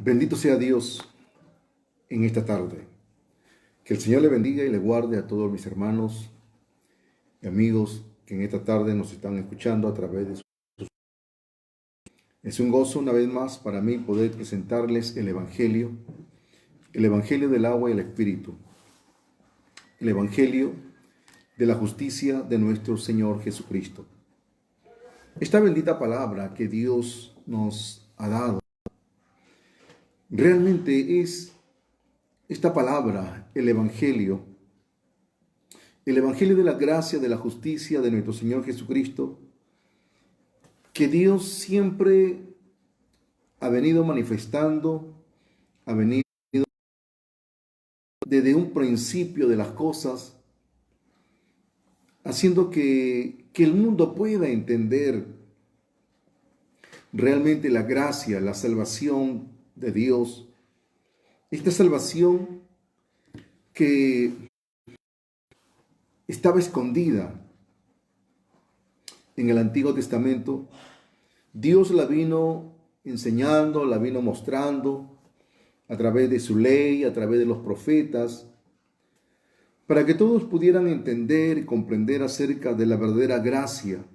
Bendito sea Dios en esta tarde. Que el Señor le bendiga y le guarde a todos mis hermanos y amigos que en esta tarde nos están escuchando a través de sus... Es un gozo una vez más para mí poder presentarles el Evangelio del agua y el Espíritu, el Evangelio de la justicia de nuestro Señor Jesucristo. Esta bendita palabra que Dios nos ha dado, realmente es esta palabra, el Evangelio de la gracia, de la justicia de nuestro Señor Jesucristo, que Dios siempre ha venido manifestando, ha venido desde un principio de las cosas, haciendo que el mundo pueda entender realmente la gracia, la salvación de Dios. Esta salvación que estaba escondida en el Antiguo Testamento, Dios la vino enseñando, la vino mostrando a través de su ley, a través de los profetas, para que todos pudieran entender y comprender acerca de la verdadera gracia,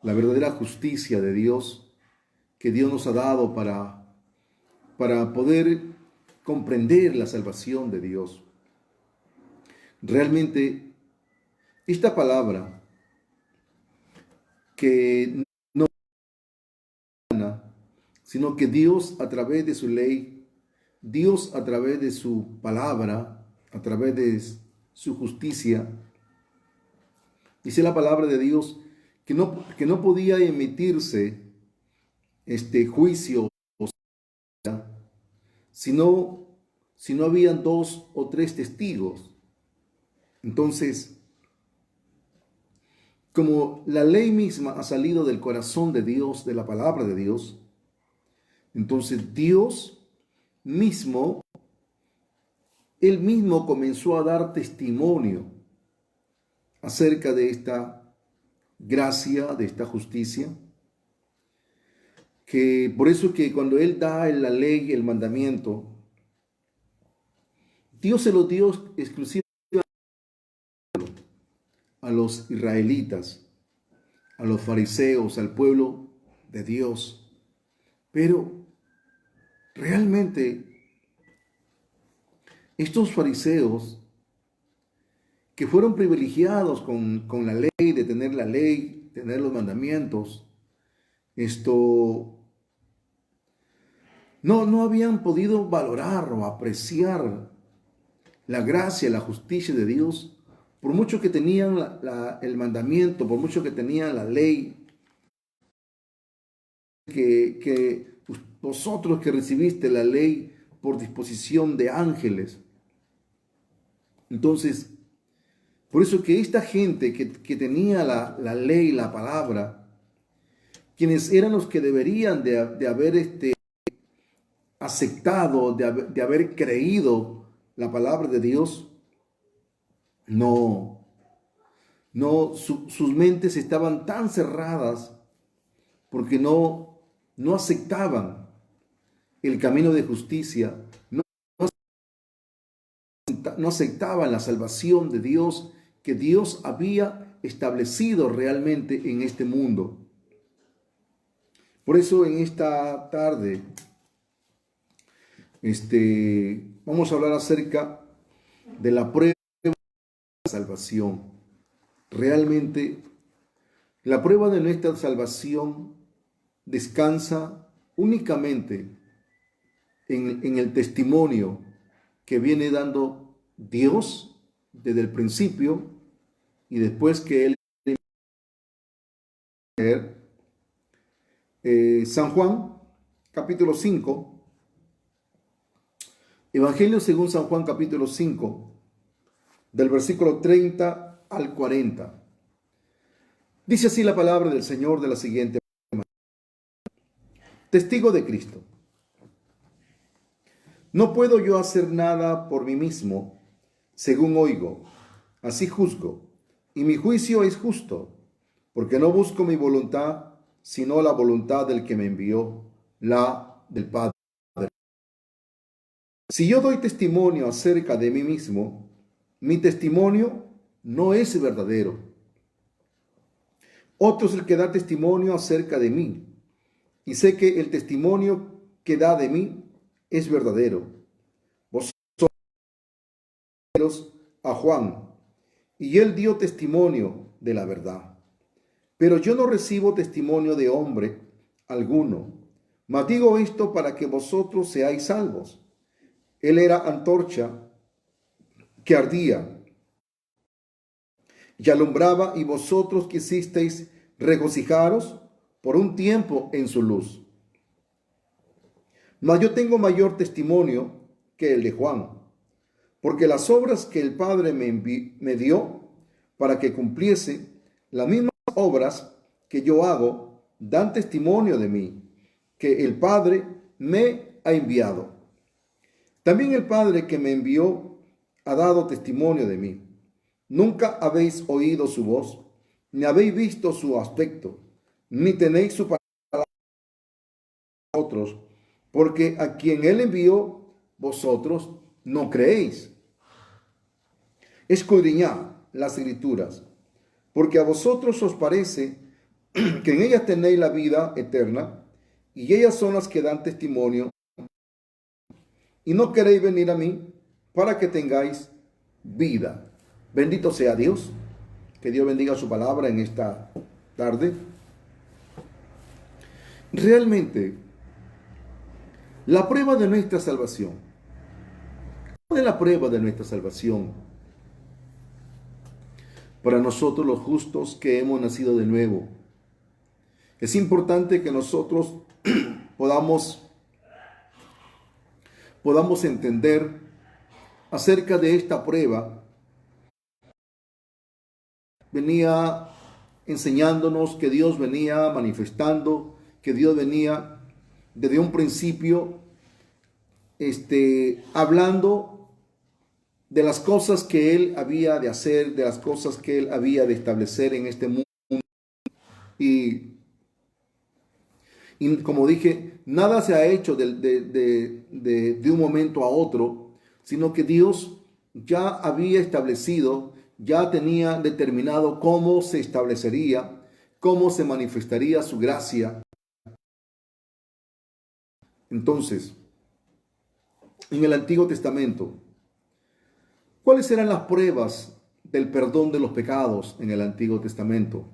la verdadera justicia de Dios, que Dios nos ha dado para poder comprender la salvación de Dios. Realmente, esta palabra que no es humana, sino que Dios a través de su ley, Dios a través de su palabra, a través de su justicia, dice la palabra de Dios que no podía emitirse este juicio si no habían 2 o 3 testigos. Entonces, como la ley misma ha salido del corazón de Dios, de la palabra de Dios, entonces Dios mismo, Él mismo comenzó a dar testimonio acerca de esta gracia, de esta justicia, que por eso que cuando Él da la ley, el mandamiento, Dios se lo dio exclusivamente a los israelitas, a los fariseos, al pueblo de Dios. Pero realmente estos fariseos que fueron privilegiados con la ley, de tener la ley, tener los mandamientos, no habían podido valorar o apreciar la gracia, la justicia de Dios, por mucho que tenían el mandamiento, por mucho que tenían la ley, que vosotros que recibiste la ley por disposición de ángeles. Entonces, por eso que esta gente que tenía la ley, la palabra, quienes eran los que deberían de haber aceptado, de haber creído la palabra de Dios, sus mentes estaban tan cerradas porque no aceptaban el camino de justicia, no aceptaban la salvación de Dios que Dios había establecido realmente en este mundo. Por eso en esta tarde vamos a hablar acerca de la prueba de la salvación. Realmente la prueba de nuestra salvación descansa únicamente en el testimonio que viene dando Dios desde el principio y después que Él San Juan, capítulo 5, Evangelio según San Juan, capítulo 5, del versículo 30 al 40. Dice así la palabra del Señor de la siguiente manera. Testigo de Cristo. No puedo yo hacer nada por mí mismo, según oigo, así juzgo, y mi juicio es justo, porque no busco mi voluntad, sino la voluntad del que me envió, la del Padre. Si yo doy testimonio acerca de mí mismo, mi testimonio no es verdadero. Otro es el que da testimonio acerca de mí, y sé que el testimonio que da de mí es verdadero. Vosotros a Juan, y él dio testimonio de la verdad. Pero yo no recibo testimonio de hombre alguno, mas digo esto para que vosotros seáis salvos. Él era antorcha que ardía y alumbraba, y vosotros quisisteis regocijaros por un tiempo en su luz. Mas yo tengo mayor testimonio que el de Juan, porque las obras que el Padre me dio para que cumpliese, las mismas obras que yo hago, dan testimonio de mí, que el Padre me ha enviado. También el Padre que me envió ha dado testimonio de mí. Nunca habéis oído su voz, ni habéis visto su aspecto, ni tenéis su palabra a otros, porque a quien él envió, vosotros no creéis. Escudriñad las Escrituras, porque a vosotros os parece que en ellas tenéis la vida eterna, y ellas son las que dan testimonio, y no queréis venir a mí para que tengáis vida. Bendito sea Dios, que Dios bendiga su palabra en esta tarde. Realmente, la prueba de nuestra salvación, ¿cuál es la prueba de nuestra salvación? Para nosotros los justos que hemos nacido de nuevo, es importante que nosotros podamos entender acerca de esta prueba. Venía enseñándonos que Dios venía manifestando, que Dios venía desde un principio hablando de las cosas que Él había de hacer, de las cosas que Él había de establecer en este mundo. Y como dije, nada se ha hecho de un momento a otro, sino que Dios ya había establecido, ya tenía determinado cómo se establecería, cómo se manifestaría su gracia. Entonces, en el Antiguo Testamento, ¿cuáles eran las pruebas del perdón de los pecados en el Antiguo Testamento?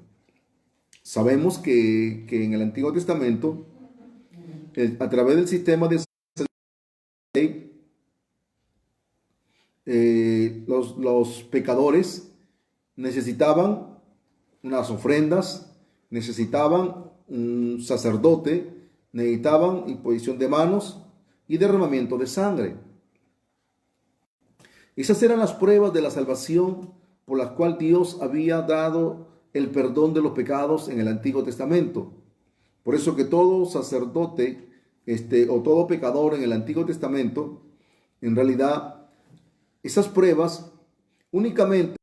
Sabemos que en el Antiguo Testamento, a través del sistema de ley, los pecadores necesitaban unas ofrendas, necesitaban un sacerdote, necesitaban imposición de manos y derramamiento de sangre. Esas eran las pruebas de la salvación por las cuales Dios había dado el perdón de los pecados en el Antiguo Testamento. Por eso que todo sacerdote o todo pecador en el Antiguo Testamento, en realidad, esas pruebas únicamente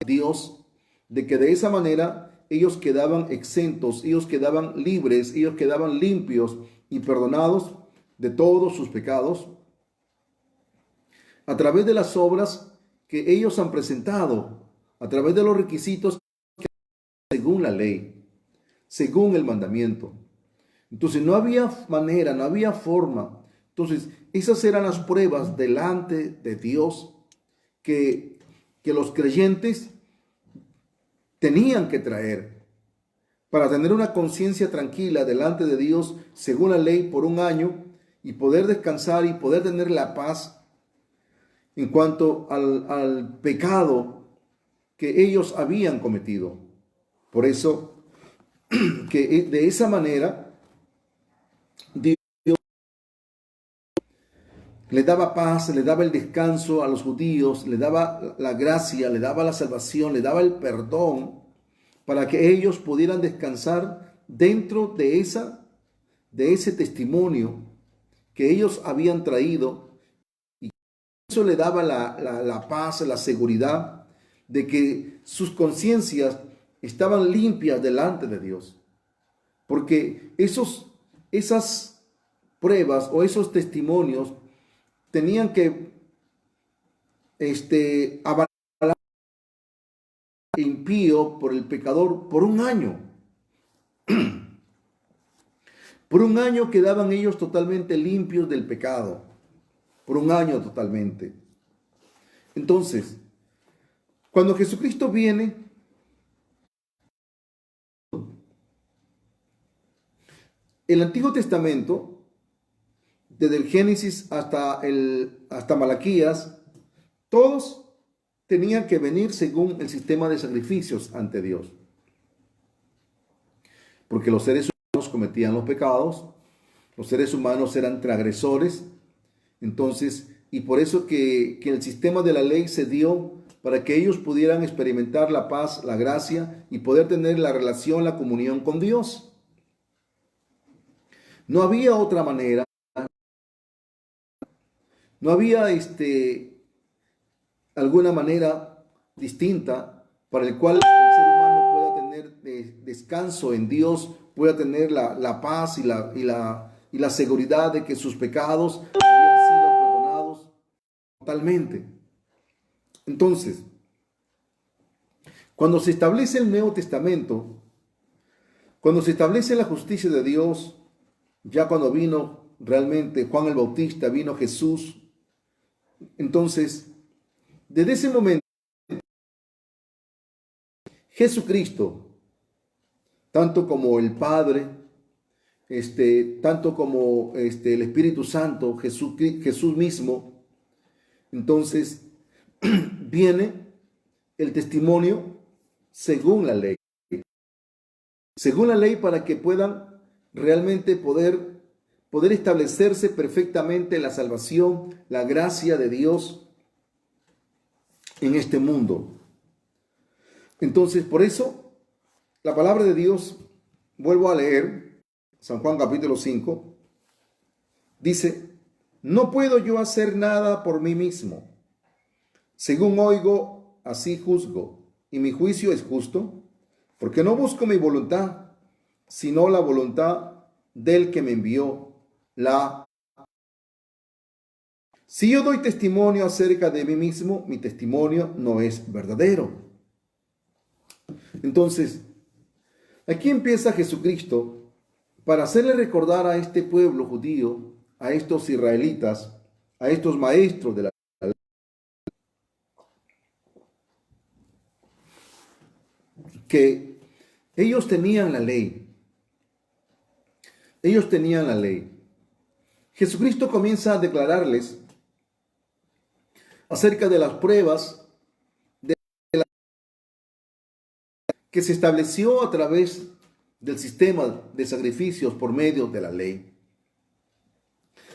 Dios, de que de esa manera ellos quedaban exentos, ellos quedaban libres, ellos quedaban limpios y perdonados de todos sus pecados a través de las obras que ellos han presentado, a través de los requisitos según la ley, según el mandamiento. Entonces no había manera, no había forma. Entonces esas eran las pruebas delante de Dios que los creyentes tenían que traer para tener una conciencia tranquila delante de Dios según la ley por un año y poder descansar y poder tener la paz en cuanto al pecado que ellos habían cometido. Por eso que de esa manera Dios le daba paz, le daba el descanso a los judíos, le daba la gracia, le daba la salvación, le daba el perdón para que ellos pudieran descansar dentro de ese testimonio que ellos habían traído. Y eso le daba la paz, la seguridad de que sus conciencias estaban limpias delante de Dios. Porque esas pruebas o esos testimonios tenían que avalar al impío por el pecador por un año. Por un año quedaban ellos totalmente limpios del pecado. Por un año totalmente. Entonces, cuando Jesucristo viene, el Antiguo Testamento, desde el Génesis hasta Malaquías, todos tenían que venir según el sistema de sacrificios ante Dios. Porque los seres humanos cometían los pecados, los seres humanos eran transgresores. Entonces, y por eso que el sistema de la ley se dio para que ellos pudieran experimentar la paz, la gracia y poder tener la relación, la comunión con Dios. No había otra manera, no había alguna manera distinta para el cual el ser humano pueda tener descanso en Dios, pueda tener la paz y la seguridad de que sus pecados habían sido perdonados totalmente. Entonces, cuando se establece el Nuevo Testamento, cuando se establece la justicia de Dios, ya cuando vino realmente Juan el Bautista, vino Jesús, entonces, desde ese momento, Jesucristo, tanto como el Padre, tanto como el Espíritu Santo, Jesús mismo, entonces viene el testimonio según la ley. Según la ley, para que puedan realmente poder establecerse perfectamente la salvación, la gracia de Dios en este mundo. Entonces, por eso, la palabra de Dios, vuelvo a leer, San Juan capítulo 5, dice: no puedo yo hacer nada por mí mismo. Según oigo, así juzgo, y mi juicio es justo, porque no busco mi voluntad, sino la voluntad del que me envió. Si yo doy testimonio acerca de mí mismo, mi testimonio no es verdadero. Entonces, aquí empieza Jesucristo para hacerle recordar a este pueblo judío, a estos israelitas, a estos maestros de la ley, que ellos tenían la ley. Ellos tenían la ley. Jesucristo comienza a declararles acerca de las pruebas que se estableció a través del sistema de sacrificios por medio de la ley.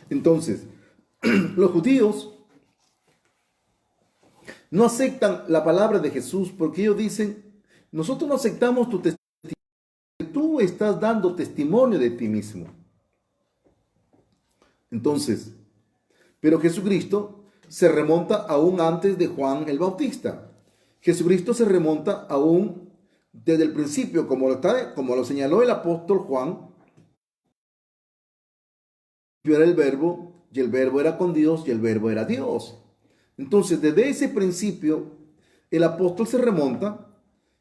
Entonces, los judíos no aceptan la palabra de Jesús porque ellos dicen: nosotros no aceptamos tu testimonio, tú estás dando testimonio de ti mismo. Entonces, pero Jesucristo se remonta aún antes de Juan el Bautista. Jesucristo se remonta aún desde el principio, como lo señaló el apóstol Juan. Era el verbo, y el verbo era con Dios, y el verbo era Dios. Entonces, desde ese principio, el apóstol se remonta,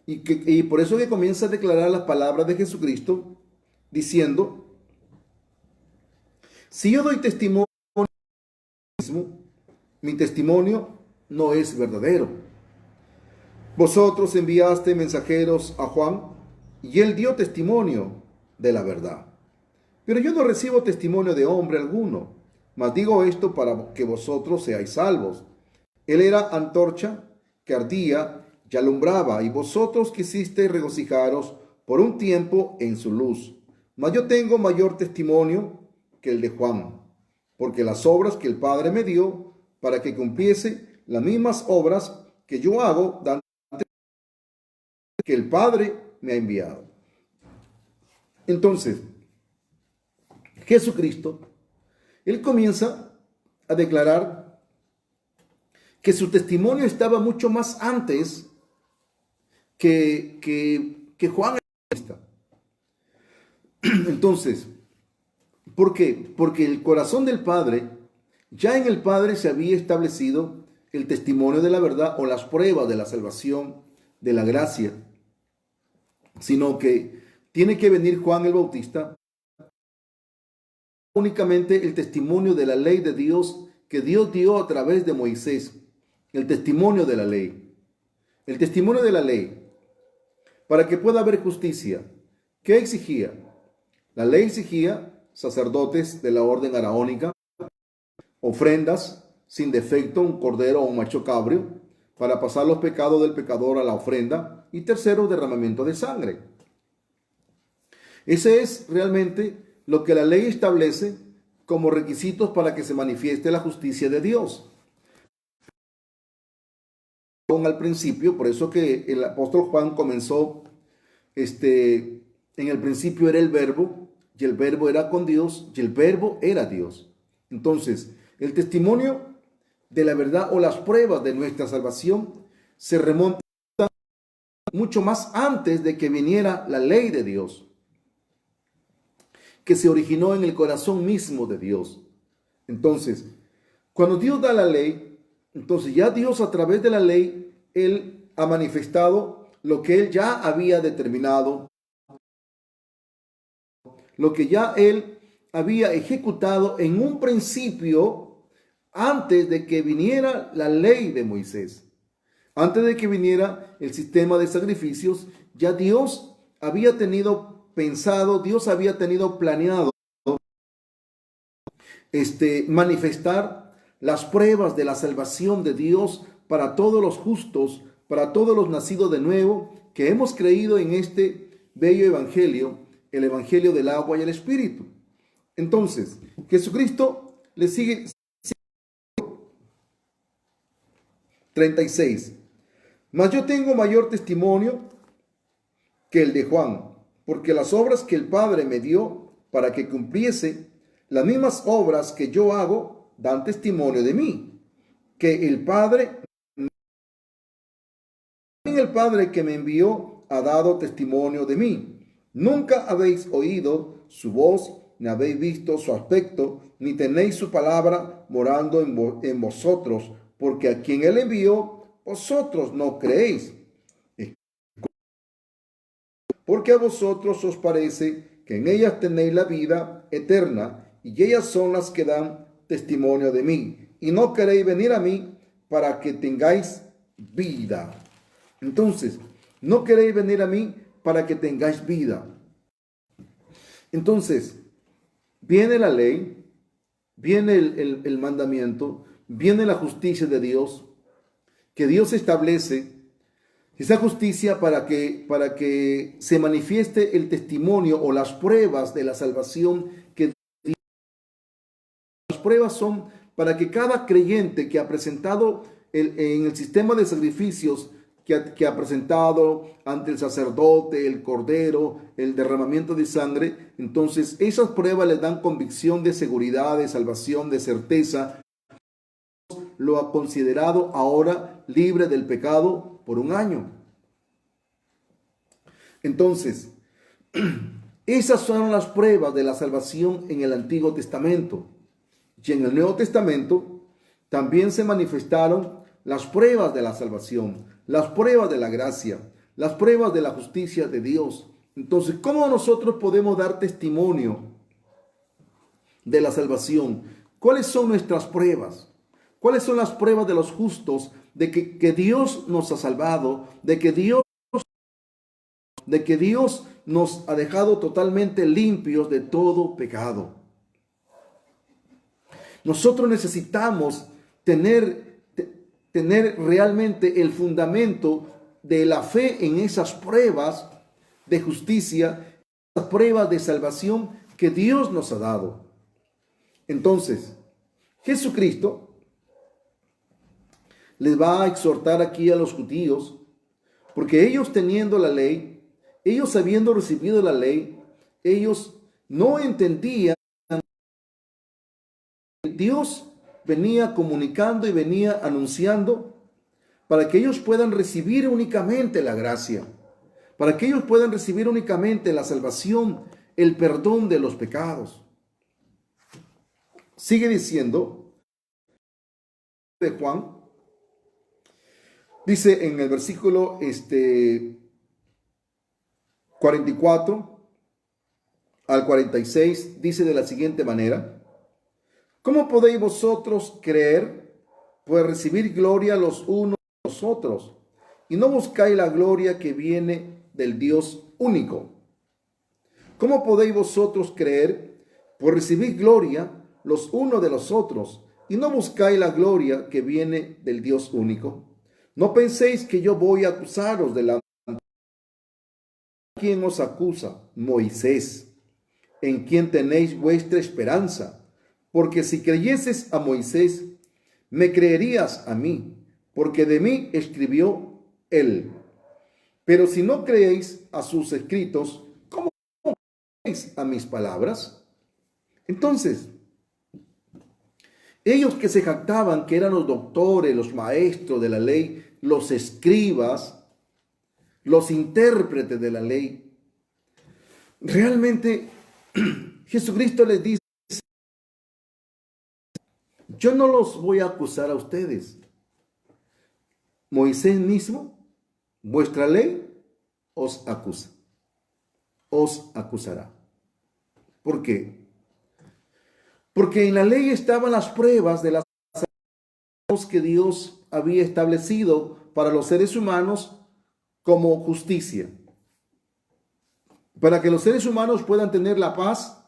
y por eso que comienza a declarar las palabras de Jesucristo, diciendo: si yo doy testimonio, mi testimonio no es verdadero. Vosotros enviaste mensajeros a Juan, y él dio testimonio de la verdad. Pero yo no recibo testimonio de hombre alguno, mas digo esto para que vosotros seáis salvos. Él era antorcha que ardía y alumbraba, y vosotros quisisteis regocijaros por un tiempo en su luz. Mas yo tengo mayor testimonio que el de Juan, porque las obras que el Padre me dio, para que cumpliese las mismas obras que yo hago, dando que el Padre me ha enviado. Entonces, Jesucristo, él comienza a declarar que su testimonio estaba mucho más antes que Juan el Bautista. Entonces, ¿Por qué? Porque el corazón del Padre, ya en el Padre se había establecido el testimonio de la verdad o las pruebas de la salvación, de la gracia, sino que tiene que venir Juan el Bautista únicamente el testimonio de la ley de Dios que Dios dio a través de Moisés, el testimonio de la ley. El testimonio de la ley, para que pueda haber justicia. ¿Qué exigía? La ley exigía sacerdotes de la orden araónica, ofrendas sin defecto, un cordero o un macho cabrio, para pasar los pecados del pecador a la ofrenda, y tercero, derramamiento de sangre. Ese es realmente lo que la ley establece como requisitos para que se manifieste la justicia de Dios. Al principio, por eso que el apóstol Juan comenzó, en el principio era el verbo, y el verbo era con Dios, y el verbo era Dios. Entonces, el testimonio de la verdad o las pruebas de nuestra salvación se remontan mucho más antes de que viniera la ley de Dios, que se originó en el corazón mismo de Dios. Entonces, cuando Dios da la ley, entonces ya Dios a través de la ley, Él ha manifestado lo que Él ya había determinado, lo que ya Él había ejecutado en un principio antes de que viniera la ley de Moisés. Antes de que viniera el sistema de sacrificios, ya Dios había tenido pensado, Dios había tenido planeado manifestar las pruebas de la salvación de Dios para todos los justos, para todos los nacidos de nuevo, que hemos creído en este bello evangelio, el evangelio del agua y el espíritu. Entonces, Jesucristo le sigue 36. Mas yo tengo mayor testimonio que el de Juan, porque las obras que el Padre me dio para que cumpliese, las mismas obras que yo hago, dan testimonio de mí, que el Padre que me envió ha dado testimonio de mí. Nunca habéis oído su voz, ni habéis visto su aspecto, ni tenéis su palabra morando en vosotros, porque a quien él envió, vosotros no creéis. Porque a vosotros os parece que en ellas tenéis la vida eterna, y ellas son las que dan testimonio de mí. Y no queréis venir a mí para que tengáis vida. Entonces, no queréis venir a mí para que tengáis vida. Entonces, viene la ley, viene el mandamiento, viene la justicia de Dios, que Dios establece esa justicia para que se manifieste el testimonio o las pruebas de la salvación que Dios. Las pruebas son para que cada creyente que ha presentado en el sistema de sacrificios que ha presentado ante el sacerdote, el cordero, el derramamiento de sangre, entonces esas pruebas le dan convicción de seguridad, de salvación, de certeza. Lo ha considerado ahora libre del pecado por un año. Entonces, esas son las pruebas de la salvación en el Antiguo Testamento. Y en el Nuevo Testamento también se manifestaron las pruebas de la salvación, las pruebas de la gracia, las pruebas de la justicia de Dios. Entonces, ¿cómo nosotros podemos dar testimonio de la salvación? ¿Cuáles son nuestras pruebas? ¿Cuáles son las pruebas de los justos de que Dios nos ha salvado, de que Dios nos ha dejado totalmente limpios de todo pecado? Nosotros necesitamos tener realmente el fundamento de la fe en esas pruebas de justicia, esas pruebas de salvación que Dios nos ha dado. Entonces, Jesucristo les va a exhortar aquí a los judíos, porque ellos teniendo la ley, ellos habiendo recibido la ley, ellos no entendían. Dios venía comunicando y venía anunciando para que ellos puedan recibir únicamente la gracia, para que ellos puedan recibir únicamente la salvación, el perdón de los pecados. sigue diciendo de Juan, dice en el versículo 44 al 46, dice de la siguiente manera: ¿cómo podéis vosotros creer, pues recibir gloria los unos de los otros, y no buscáis la gloria que viene del Dios único? ¿Cómo podéis vosotros creer, pues recibir gloria los unos de los otros, y no buscáis la gloria que viene del Dios único? No penséis que yo voy a acusaros delante de quien os acusa, Moisés, en quien tenéis vuestra esperanza. Porque si creyeses a Moisés, me creerías a mí, porque de mí escribió él. Pero si no creéis a sus escritos, ¿cómo creéis a mis palabras? Entonces, ellos que se jactaban que eran los doctores, los maestros de la ley, los escribas, los intérpretes de la ley, realmente Jesucristo les dice: yo no los voy a acusar a ustedes. Moisés mismo, vuestra ley, os acusa, os acusará. ¿Por qué? Porque en la ley estaban las pruebas de las cosas que Dios había establecido para los seres humanos como justicia. Para que los seres humanos puedan tener la paz,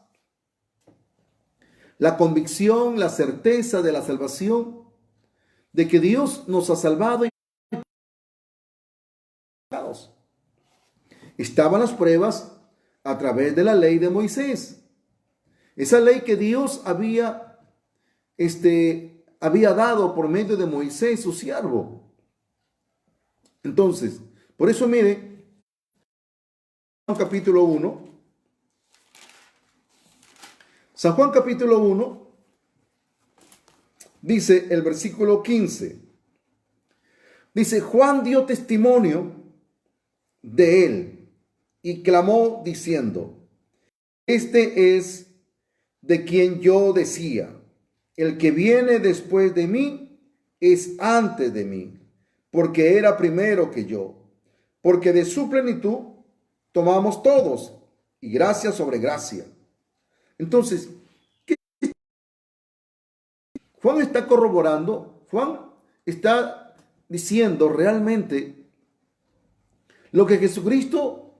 la convicción, la certeza de la salvación, de que Dios nos ha salvado. Estaban las pruebas a través de la ley de Moisés. Esa ley que Dios había dado por medio de Moisés, su siervo. Entonces, por eso mire, capítulo 1. San Juan capítulo 1 dice el versículo 15. Dice: Juan dio testimonio de él y clamó diciendo: este es de quien yo decía, el que viene después de mí es antes de mí, porque era primero que yo. Porque de su plenitud tomamos todos, y gracia sobre gracia. Entonces, ¿qué? Juan está corroborando, Juan está diciendo realmente lo que Jesucristo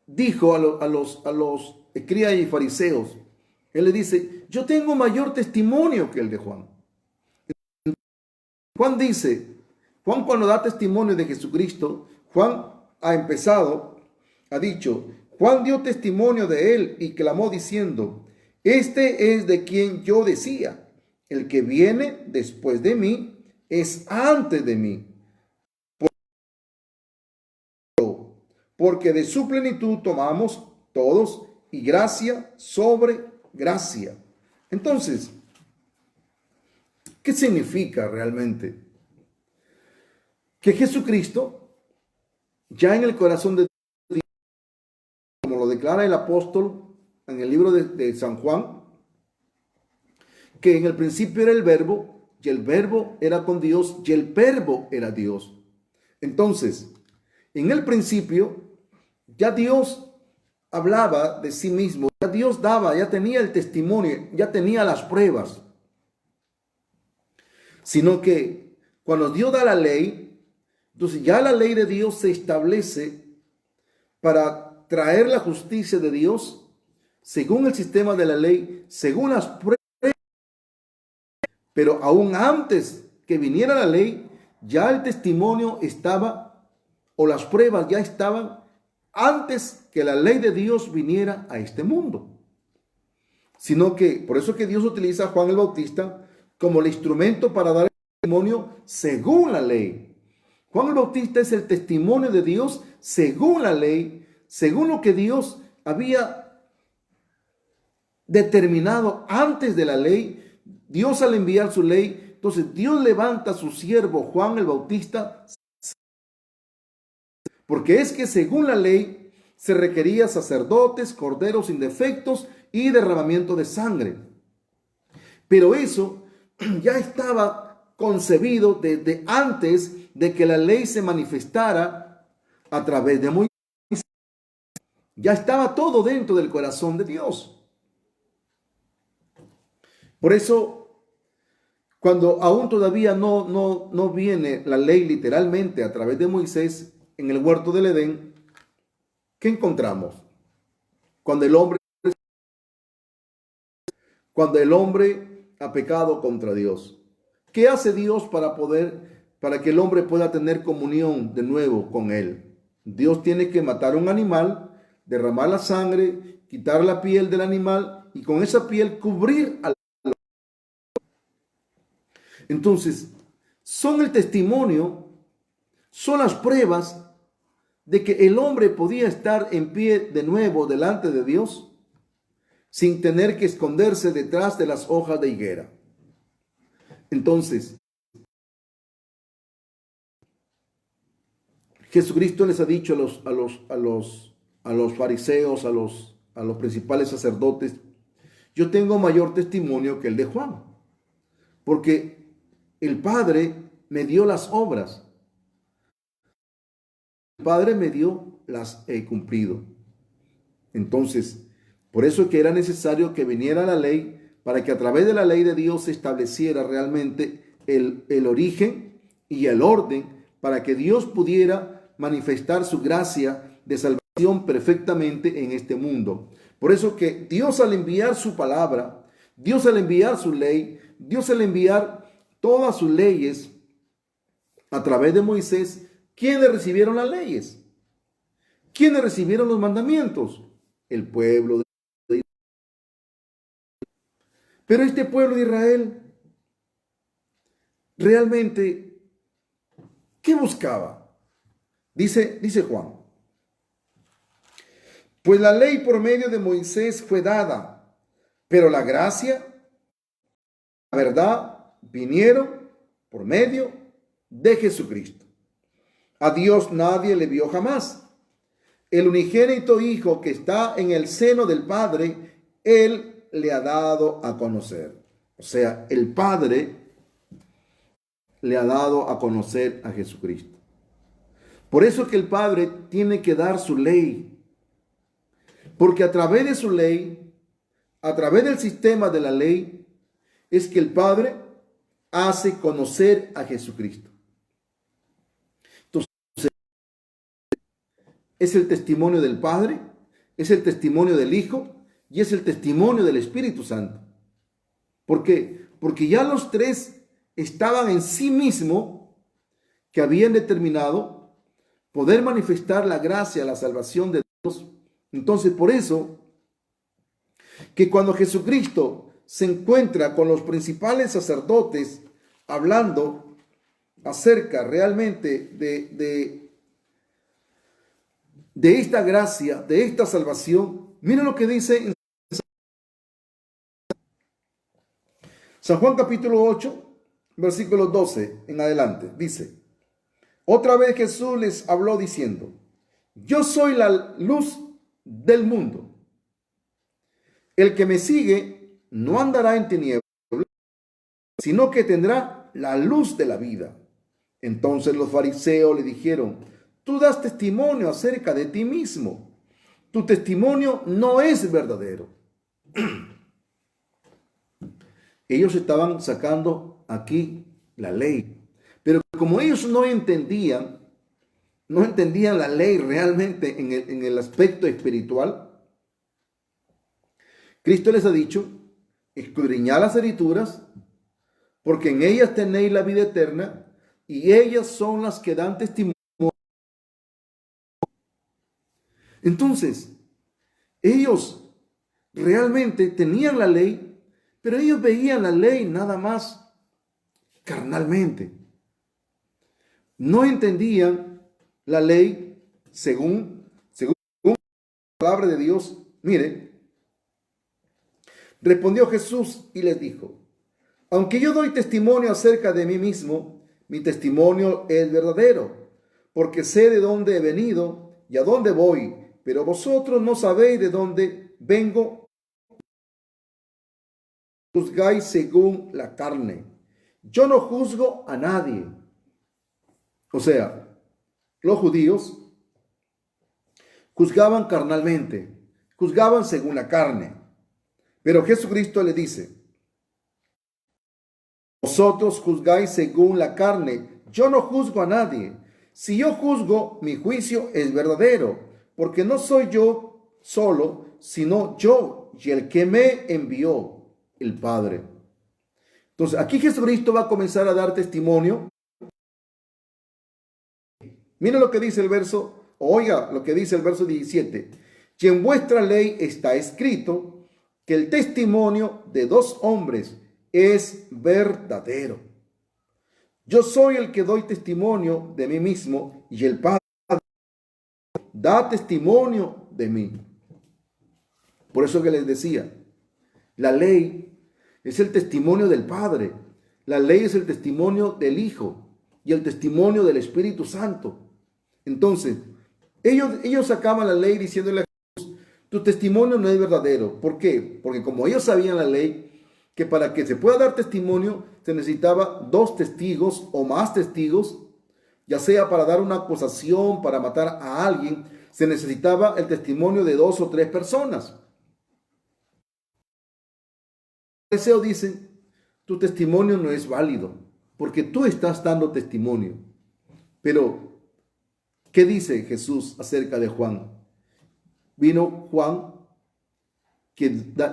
dijo a los escribas y fariseos. Él le dice: yo tengo mayor testimonio que el de Juan. Juan dice, Juan cuando da testimonio de Jesucristo, Juan ha dicho, Juan dio testimonio de él y clamó diciendo: este es de quien yo decía, el que viene después de mí es antes de mí, porque de su plenitud tomamos todos, y gracia sobre gracia. Entonces, ¿qué significa realmente? Que Jesucristo, ya en el corazón de Dios, como lo declara el apóstol en el libro de San Juan, que en el principio era el verbo, y el verbo era con Dios, y el verbo era Dios. Entonces, en el principio, ya Dios hablaba de sí mismo, ya Dios daba, ya tenía el testimonio, ya tenía las pruebas. Sino que cuando Dios da la ley, entonces ya la ley de Dios se establece para traer la justicia de Dios según el sistema de la ley, según las pruebas. Pero aún antes que viniera la ley, ya el testimonio estaba, o las pruebas ya estaban, antes que la ley de Dios viniera a este mundo. Sino que, por eso que Dios utiliza a Juan el Bautista como el instrumento para dar el testimonio según la ley. Juan el Bautista es el testimonio de Dios según la ley, según lo que Dios había determinado antes de la ley. Dios al enviar su ley, entonces Dios levanta a su siervo Juan el Bautista, porque es que según la ley se requería sacerdotes, corderos sin defectos y derramamiento de sangre. Pero eso ya estaba concebido desde antes de que la ley se manifestara a través de Moisés. Ya estaba todo dentro del corazón de Dios. Por eso, cuando aún todavía no viene la ley literalmente a través de Moisés en el huerto del Edén, ¿qué encontramos? Cuando el hombre ha pecado contra Dios. ¿Qué hace Dios para que el hombre pueda tener comunión de nuevo con él? Dios tiene que matar un animal, derramar la sangre, quitar la piel del animal y con esa piel cubrir al. Entonces, son el testimonio, son las pruebas de que el hombre podía estar en pie de nuevo delante de Dios sin tener que esconderse detrás de las hojas de higuera. Entonces, Jesucristo les ha dicho a los fariseos, a los principales sacerdotes: yo tengo mayor testimonio que el de Juan, porque el Padre me dio las obras, el Padre me dio, las he cumplido. Entonces, por eso es que era necesario que viniera la ley, para que a través de la ley de Dios se estableciera realmente el origen y el orden, para que Dios pudiera manifestar su gracia de salvación perfectamente en este mundo. Por eso que Dios, al enviar su palabra, Dios, al enviar su ley, Dios, al enviar todas sus leyes a través de Moisés, ¿quiénes recibieron las leyes? ¿Quiénes recibieron los mandamientos? El pueblo de Israel. Pero este pueblo de Israel realmente, ¿qué buscaba? Dice Juan: pues la ley por medio de Moisés fue dada, pero la gracia, la verdad, vinieron por medio de Jesucristo. A Dios nadie le vio jamás. El unigénito Hijo que está en el seno del Padre, Él le ha dado a conocer. O sea, el Padre le ha dado a conocer a Jesucristo. Por eso que el Padre tiene que dar su ley. Porque a través de su ley, a través del sistema de la ley, es que el Padre hace conocer a Jesucristo. Entonces, es el testimonio del Padre, es el testimonio del Hijo y es el testimonio del Espíritu Santo. ¿Por qué? Porque ya los tres estaban en sí mismos, que habían determinado poder manifestar la gracia, la salvación de Dios. Entonces, por eso que cuando Jesucristo se encuentra con los principales sacerdotes hablando acerca realmente de esta gracia, de esta salvación, miren lo que dice en San Juan capítulo 8, versículo 12 en adelante. Dice: otra vez Jesús les habló diciendo: yo soy la luz del mundo. El que me sigue no andará en tinieblas, sino que tendrá la luz de la vida. Entonces los fariseos le dijeron: tú das testimonio acerca de ti mismo. Tu testimonio no es verdadero. Ellos estaban sacando aquí la ley. Pero como ellos no entendían la ley realmente en el aspecto espiritual, Cristo les ha dicho: escudriñad las Escrituras, porque en ellas tenéis la vida eterna, y ellas son las que dan testimonio. Entonces, ellos realmente tenían la ley, pero ellos veían la ley nada más carnalmente. No entendían la ley según la palabra de Dios. Mire, respondió Jesús y les dijo: aunque yo doy testimonio acerca de mí mismo, mi testimonio es verdadero, porque sé de dónde he venido y a dónde voy, pero vosotros no sabéis de dónde vengo juzgáis según la carne. Yo no juzgo a nadie. O sea, los judíos juzgaban carnalmente, juzgaban según la carne. Pero Jesucristo le dice, vosotros juzgáis según la carne. Yo no juzgo a nadie. Si yo juzgo, mi juicio es verdadero, porque no soy yo solo, sino yo y el que me envió, el Padre. Entonces, aquí Jesucristo va a comenzar a dar testimonio. Mira lo que dice el verso, oiga lo que dice el verso 17. Y en vuestra ley está escrito que el testimonio de dos hombres es verdadero. Yo soy el que doy testimonio de mí mismo y el Padre da testimonio de mí. Por eso que les decía, la ley es el testimonio del Padre, la ley es el testimonio del Hijo y el testimonio del Espíritu Santo. Entonces, ellos sacaban la ley diciéndole a Jesús, tu testimonio no es verdadero. ¿Por qué? Porque como ellos sabían la ley, que para que se pueda dar testimonio se necesitaba 2 testigos o más testigos, ya sea para dar una acusación, para matar a alguien, se necesitaba el testimonio de 2 o 3 personas. Los fariseos dicen, tu testimonio no es válido, porque tú estás dando testimonio. Pero, ¿qué dice Jesús acerca de Juan? Vino Juan que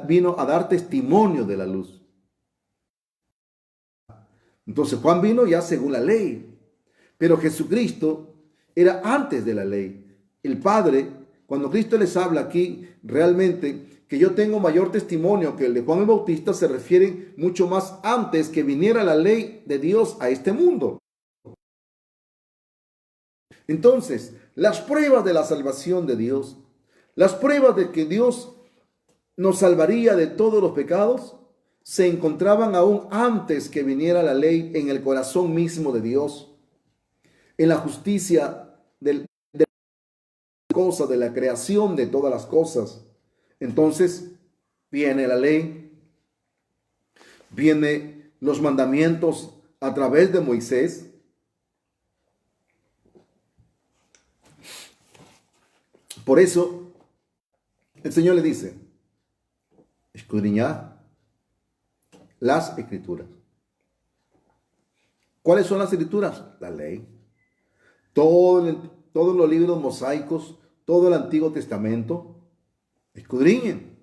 vino a dar testimonio de la luz. Entonces Juan vino ya según la ley, pero Jesucristo era antes de la ley. El Padre, cuando Cristo les habla aquí, realmente que yo tengo mayor testimonio que el de Juan el Bautista, se refiere mucho más antes que viniera la ley de Dios a este mundo. Entonces, las pruebas de la salvación de Dios, las pruebas de que Dios nos salvaría de todos los pecados, se encontraban aún antes que viniera la ley en el corazón mismo de Dios, en la justicia de la creación de todas las cosas. Entonces viene la ley, vienen los mandamientos a través de Moisés. Por eso el Señor le dice, escudriñad las escrituras. ¿Cuáles son las escrituras? La ley. Todos los libros mosaicos, todo el Antiguo Testamento, escudriñen.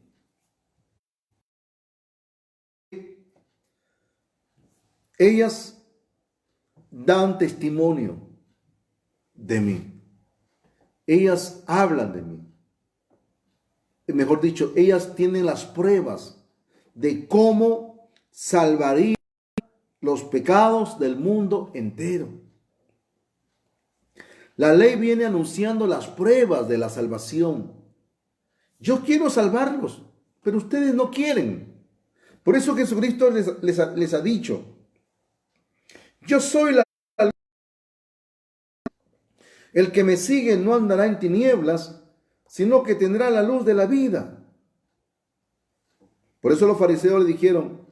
Ellas dan testimonio de mí. Ellas hablan de mí. Mejor dicho, ellas tienen las pruebas de cómo salvaría los pecados del mundo entero. La ley viene anunciando las pruebas de la salvación. Yo quiero salvarlos, pero ustedes no quieren. Por eso Jesucristo les ha dicho, yo soy la luz. El que me sigue no andará en tinieblas, sino que tendrá la luz de la vida. Por eso los fariseos le dijeron,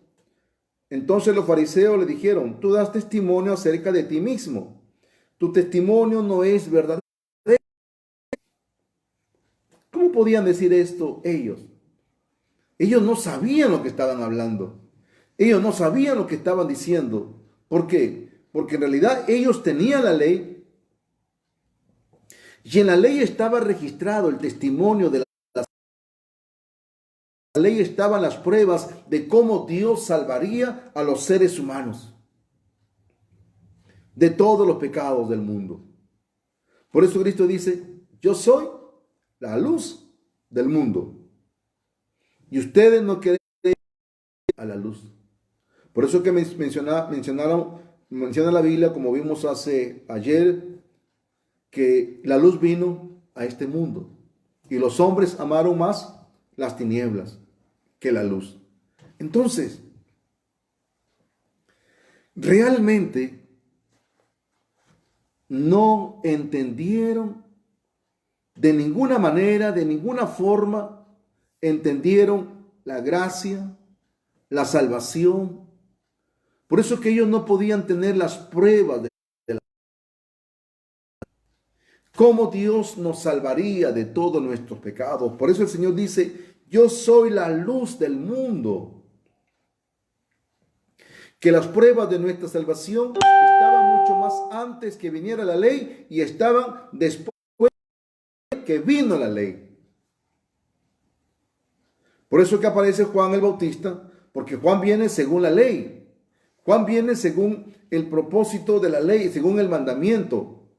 tú das testimonio acerca de ti mismo. Tu testimonio no es verdadero. ¿Cómo podían decir esto ellos? Ellos no sabían lo que estaban hablando. Ellos no sabían lo que estaban diciendo. ¿Por qué? Porque en realidad ellos tenían la ley. Y en la ley estaba registrado el testimonio de la ley, estaban las pruebas de cómo Dios salvaría a los seres humanos de todos los pecados del mundo. Por eso Cristo dice, yo soy la luz del mundo. Y ustedes no quieren ir a la luz. Por eso que menciona la Biblia, como vimos ayer, que la luz vino a este mundo y los hombres amaron más las tinieblas que la luz. Entonces, realmente no entendieron de ninguna manera, de ninguna forma, entendieron la gracia, la salvación. Por eso que ellos no podían tener las pruebas de cómo Dios nos salvaría de todos nuestros pecados. Por eso el Señor dice, yo soy la luz del mundo. Que las pruebas de nuestra salvación estaban mucho más antes que viniera la ley y estaban después que vino la ley. Por eso que aparece Juan el Bautista, porque Juan viene según la ley. Juan viene según el propósito de la ley, según el mandamiento.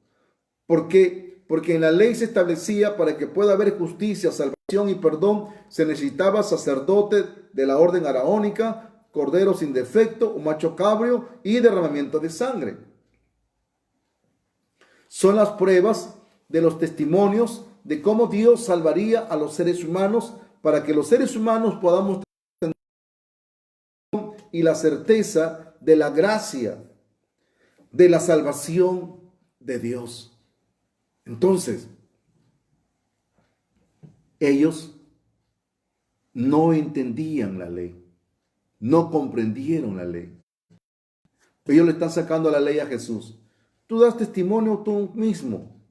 Porque en la ley se establecía para que pueda haber justicia, salvación y perdón, se necesitaba sacerdote de la orden araónica, cordero sin defecto, un macho cabrio y derramamiento de sangre. Son las pruebas de los testimonios de cómo Dios salvaría a los seres humanos para que los seres humanos podamos tener y la certeza de la gracia, de la salvación de Dios. Entonces, ellos no entendían la ley. No comprendieron la ley. Ellos le están sacando la ley a Jesús. Tú das testimonio tú mismo.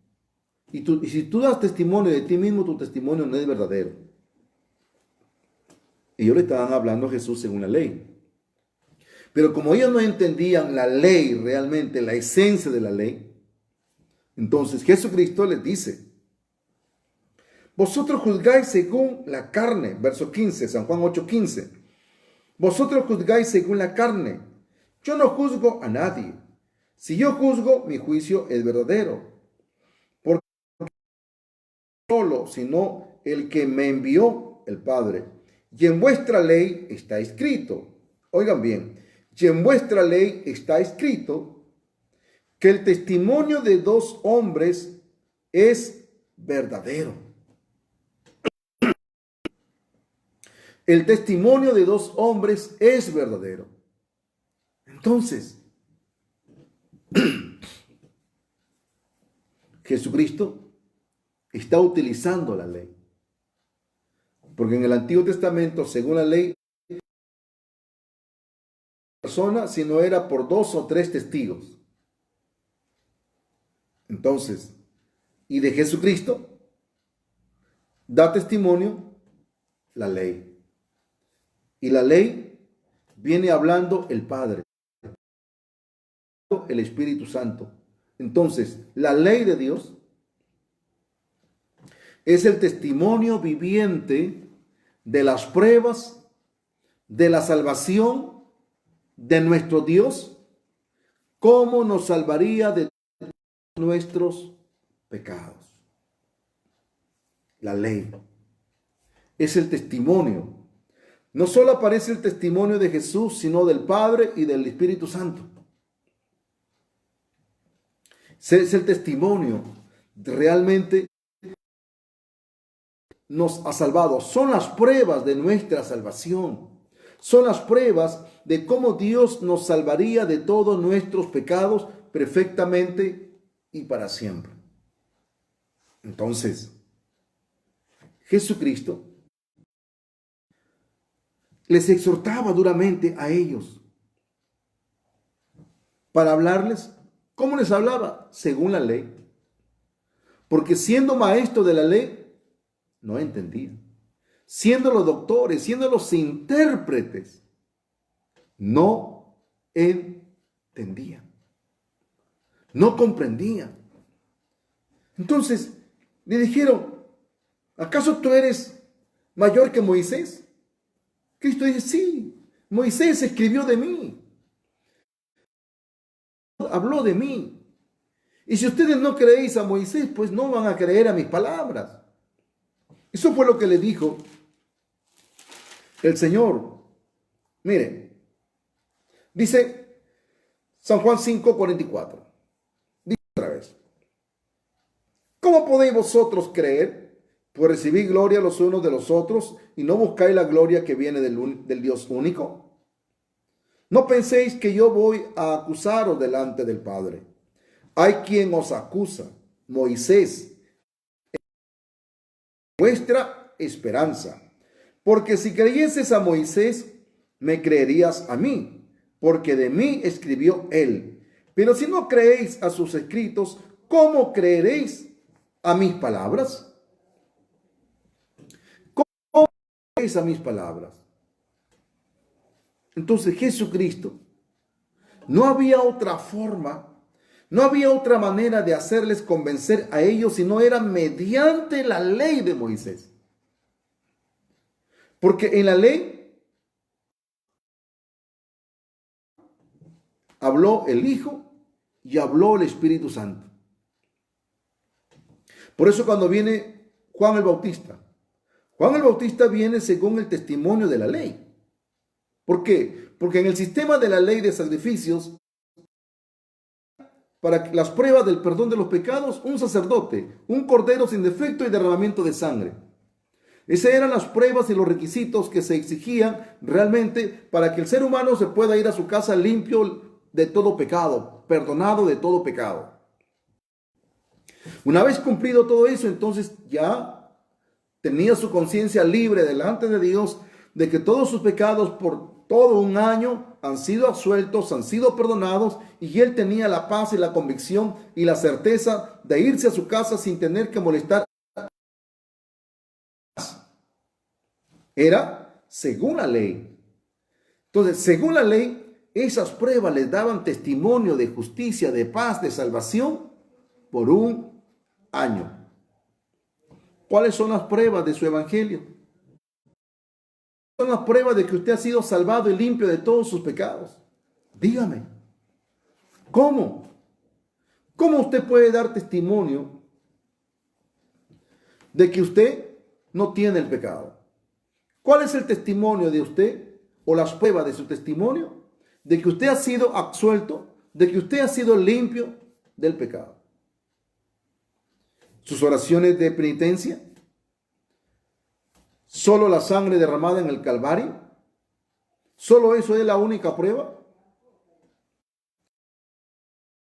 Y si tú das testimonio de ti mismo, tu testimonio no es verdadero. Ellos le estaban hablando a Jesús según la ley. Pero como ellos no entendían la ley realmente, la esencia de la ley, entonces Jesucristo les dice, vosotros juzgáis según la carne, verso 15, San Juan 8:15. Vosotros juzgáis según la carne. Yo no juzgo a nadie. Si yo juzgo, mi juicio es verdadero. Porque no solo, sino el que me envió, el Padre. Y en vuestra ley está escrito. Oigan bien. Y en vuestra ley está escrito que el testimonio de dos hombres es verdadero. El testimonio de dos hombres es verdadero. Entonces, Jesucristo está utilizando la ley. Porque en el Antiguo Testamento, según la ley, persona si no era por 2 o 3 testigos. Entonces, y de Jesucristo da testimonio la ley. Y la ley viene hablando el Padre, el Espíritu Santo. Entonces, la ley de Dios es el testimonio viviente de las pruebas, de la salvación de nuestro Dios, cómo nos salvaría de nuestros pecados. La ley es el testimonio. No solo aparece el testimonio de Jesús, sino del Padre y del Espíritu Santo. Es el testimonio realmente nos ha salvado. Son las pruebas de nuestra salvación. Son las pruebas de cómo Dios nos salvaría de todos nuestros pecados perfectamente y para siempre. Entonces, Jesucristo les exhortaba duramente a ellos para hablarles. ¿Cómo les hablaba? Según la ley. Porque siendo maestro de la ley, no entendían. Siendo los doctores, siendo los intérpretes, no entendían. No comprendían. Entonces le dijeron, ¿acaso tú eres mayor que Moisés? Cristo dice, sí, Moisés escribió de mí. Habló de mí. Y si ustedes no creéis a Moisés, pues no van a creer a mis palabras. Eso fue lo que le dijo el Señor. Miren, dice San Juan 5:44. Dice otra vez, ¿cómo podéis vosotros creer? Pues recibid gloria los unos de los otros y no buscáis la gloria que viene del Dios único. No penséis que yo voy a acusaros delante del Padre. Hay quien os acusa, Moisés, vuestra esperanza. Porque si creyeses a Moisés, me creerías a mí, porque de mí escribió él. Pero si no creéis a sus escritos, ¿cómo creeréis a mis palabras? ¿Cómo creéis a mis palabras? Entonces Jesucristo, no había otra forma, no había otra manera de hacerles convencer a ellos si no era mediante la ley de Moisés. Porque en la ley habló el Hijo y habló el Espíritu Santo. Por eso cuando viene Juan el Bautista viene según el testimonio de la ley. ¿Por qué? Porque en el sistema de la ley de sacrificios, para las pruebas del perdón de los pecados, un sacerdote, un cordero sin defecto y derramamiento de sangre. Esas eran las pruebas y los requisitos que se exigían realmente para que el ser humano se pueda ir a su casa limpio de todo pecado, perdonado de todo pecado. Una vez cumplido todo eso, entonces ya tenía su conciencia libre delante de Dios de que todos sus pecados por todo un año han sido absueltos, han sido perdonados, y él tenía la paz y la convicción y la certeza de irse a su casa sin tener que molestar. Era según la ley. Entonces, según la ley, esas pruebas les daban testimonio de justicia, de paz, de salvación por un año. ¿Cuáles son las pruebas de su evangelio? Son las pruebas de que usted ha sido salvado y limpio de todos sus pecados. Dígame, ¿cómo? ¿Cómo usted puede dar testimonio de que usted no tiene el pecado? ¿Cuál es el testimonio de usted o las pruebas de su testimonio? De que usted ha sido absuelto, de que usted ha sido limpio del pecado. Sus oraciones de penitencia, solo la sangre derramada en el Calvario, solo eso es la única prueba.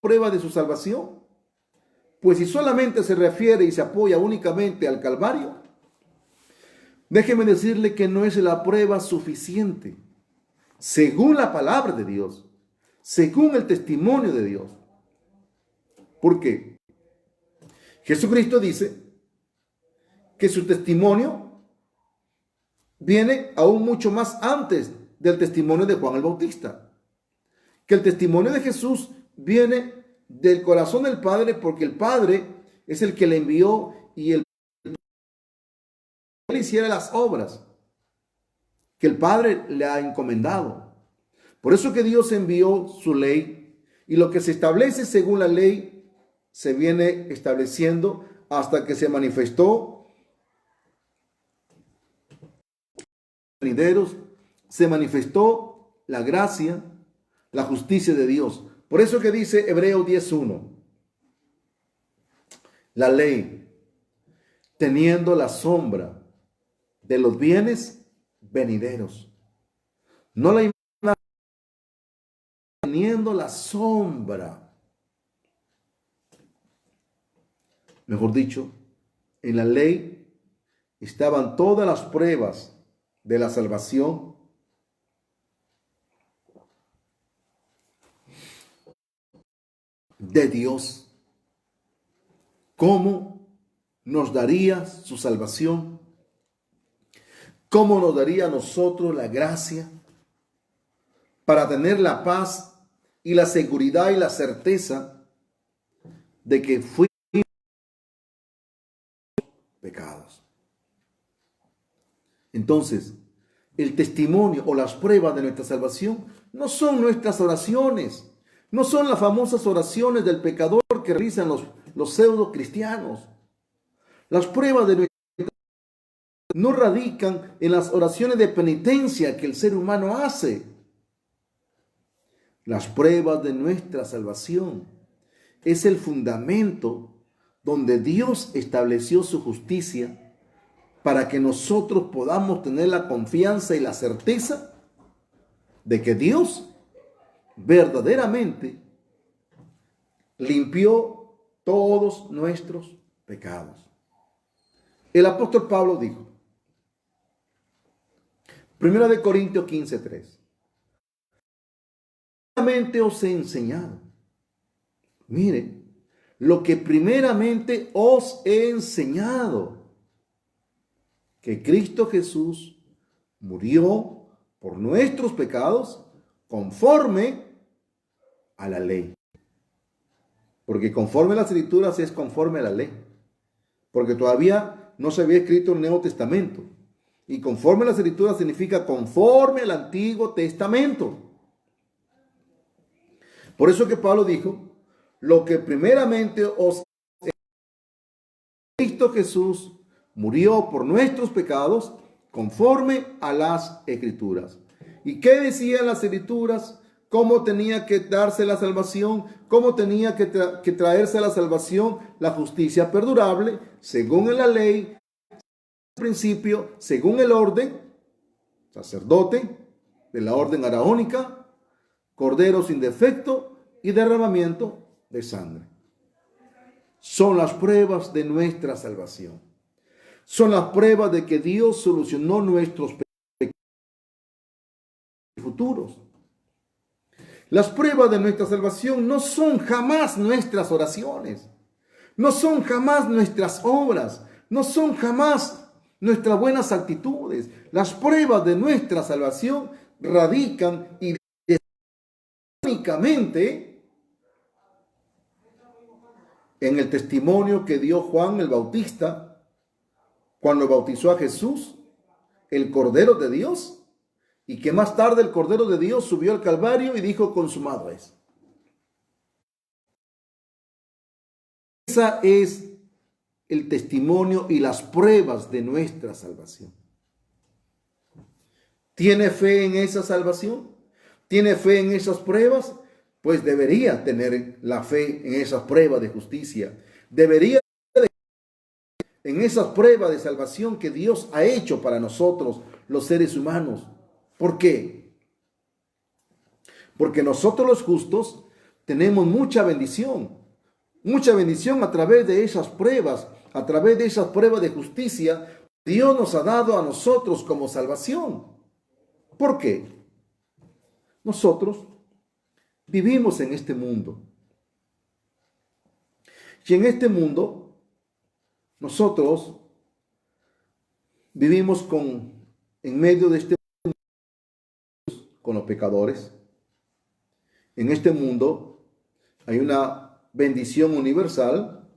Prueba de su salvación. Pues si solamente se refiere y se apoya únicamente al Calvario, déjeme decirle que no es la prueba suficiente, según la palabra de Dios, según el testimonio de Dios. ¿Por qué? Jesucristo dice que su testimonio viene aún mucho más antes del testimonio de Juan el Bautista. Que el testimonio de Jesús viene del corazón del Padre, porque el Padre es el que le envió y él hiciera las obras que el Padre le ha encomendado. Por eso que Dios envió su ley, y lo que se establece según la ley se viene estableciendo hasta que se manifestó venideros, se manifestó la gracia, la justicia de Dios. Por eso que dice Hebreos 10:1, la ley, teniendo la sombra de los bienes venideros. No la imagina, teniendo la sombra. Mejor dicho, en la ley estaban todas las pruebas de la salvación de Dios. ¿Cómo nos daría su salvación? ¿Cómo nos daría a nosotros la gracia para tener la paz y la seguridad y la certeza de que fuimos pecados? Entonces, el testimonio o las pruebas de nuestra salvación no son nuestras oraciones, no son las famosas oraciones del pecador que realizan los pseudo cristianos. Las pruebas de nuestra no radican en las oraciones de penitencia que el ser humano hace. Las pruebas de nuestra salvación es el fundamento donde Dios estableció su justicia para que nosotros podamos tener la confianza y la certeza de que Dios verdaderamente limpió todos nuestros pecados. El apóstol Pablo dijo, 1 Corintios 15:3, primeramente os he enseñado. Mire, lo que primeramente os he enseñado, que Cristo Jesús murió por nuestros pecados conforme a la ley. Porque conforme a las Escrituras es conforme a la ley. Porque todavía no se había escrito el Nuevo Testamento. Y conforme a las Escrituras significa conforme al Antiguo Testamento. Por eso que Pablo dijo, lo que primeramente os Cristo Jesús murió por nuestros pecados conforme a las Escrituras. ¿Y qué decían las Escrituras? ¿Cómo tenía que darse la salvación? ¿Cómo tenía que traerse la salvación? La justicia perdurable, según la ley, principio, según el orden, sacerdote de la orden araónica, cordero sin defecto y derramamiento de sangre. Son las pruebas de nuestra salvación. Son las pruebas de que Dios solucionó nuestros pecados futuros. Las pruebas de nuestra salvación no son jamás nuestras oraciones, no son jamás nuestras obras, no son jamás nuestras buenas actitudes. Las pruebas de nuestra salvación radican y únicamente en el testimonio que dio Juan el Bautista cuando bautizó a Jesús, el Cordero de Dios, y que más tarde el Cordero de Dios subió al Calvario y dijo: consumado es. Esa es el testimonio y las pruebas de nuestra salvación. ¿Tiene fe en esa salvación? ¿Tiene fe en esas pruebas? Pues debería tener la fe en esas pruebas de justicia. Debería en esas pruebas de salvación que Dios ha hecho para nosotros, los seres humanos. ¿Por qué? Porque nosotros los justos tenemos mucha bendición a través de esas pruebas, a través de esas pruebas de justicia. Dios nos ha dado a nosotros como salvación. ¿Por qué? Nosotros vivimos en este mundo. Y en este mundo, nosotros vivimos en medio de este mundo con los pecadores. En este mundo hay una bendición universal.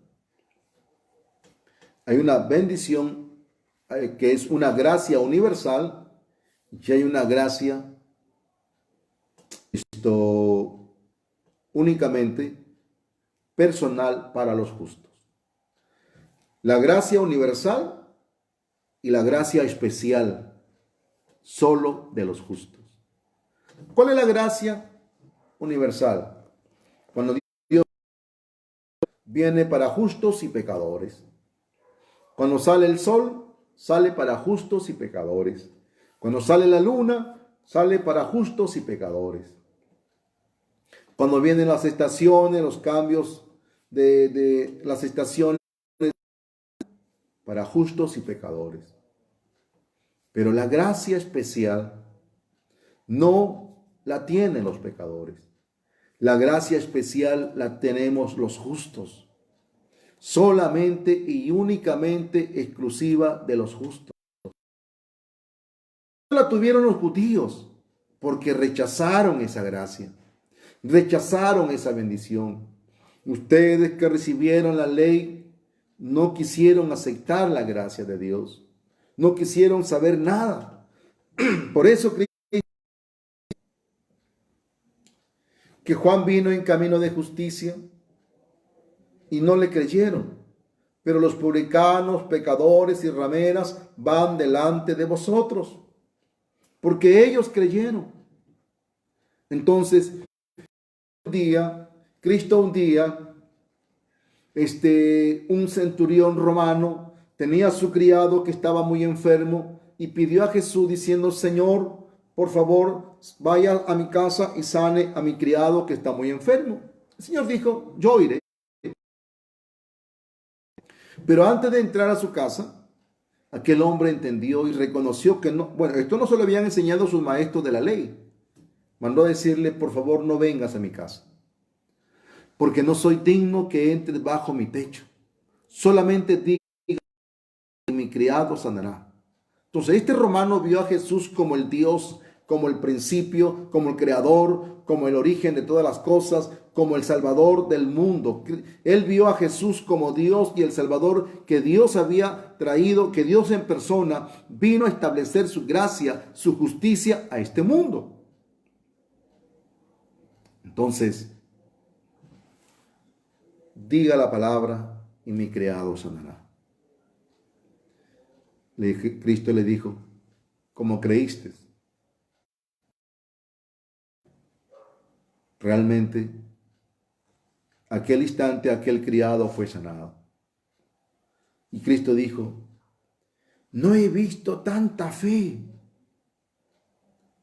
Hay una bendición que es una gracia universal. Y hay una gracia únicamente personal para los justos. La gracia universal y la gracia especial solo de los justos. ¿Cuál es la gracia universal? Cuando Dios viene para justos y pecadores. Cuando sale el sol, sale para justos y pecadores. Cuando sale la luna, sale para justos y pecadores. Cuando vienen las estaciones, los cambios de las estaciones, para justos y pecadores. Pero la gracia especial no la tienen los pecadores. La gracia especial la tenemos los justos. Solamente y únicamente exclusiva de los justos. No la tuvieron los judíos porque rechazaron esa gracia. Rechazaron esa bendición. Ustedes que recibieron la ley no quisieron aceptar la gracia de Dios. No quisieron saber nada. Por eso creí que Juan vino en camino de justicia y no le creyeron. Pero los publicanos, pecadores y rameras van delante de vosotros, porque ellos creyeron. Entonces, Cristo un día, un centurión romano tenía a su criado que estaba muy enfermo y pidió a Jesús diciendo: Señor, por favor, vaya a mi casa y sane a mi criado que está muy enfermo. El Señor dijo: yo iré. Pero antes de entrar a su casa, aquel hombre entendió y reconoció que no, bueno, esto no se lo habían enseñado sus maestros de la ley. mandó a decirle, por favor, no vengas a mi casa, porque no soy digno que entres bajo mi techo. Solamente diga y mi criado sanará. Entonces, este romano vio a Jesús como el Dios, como el principio, como el creador, como el origen de todas las cosas, como el salvador del mundo. Él vio a Jesús como Dios y el salvador que Dios había traído, que Dios en persona vino a establecer su gracia, su justicia a este mundo. Entonces, diga la palabra y mi criado sanará. Cristo le dijo, como creíste, realmente aquel instante aquel criado fue sanado. Y Cristo dijo, no he visto tanta fe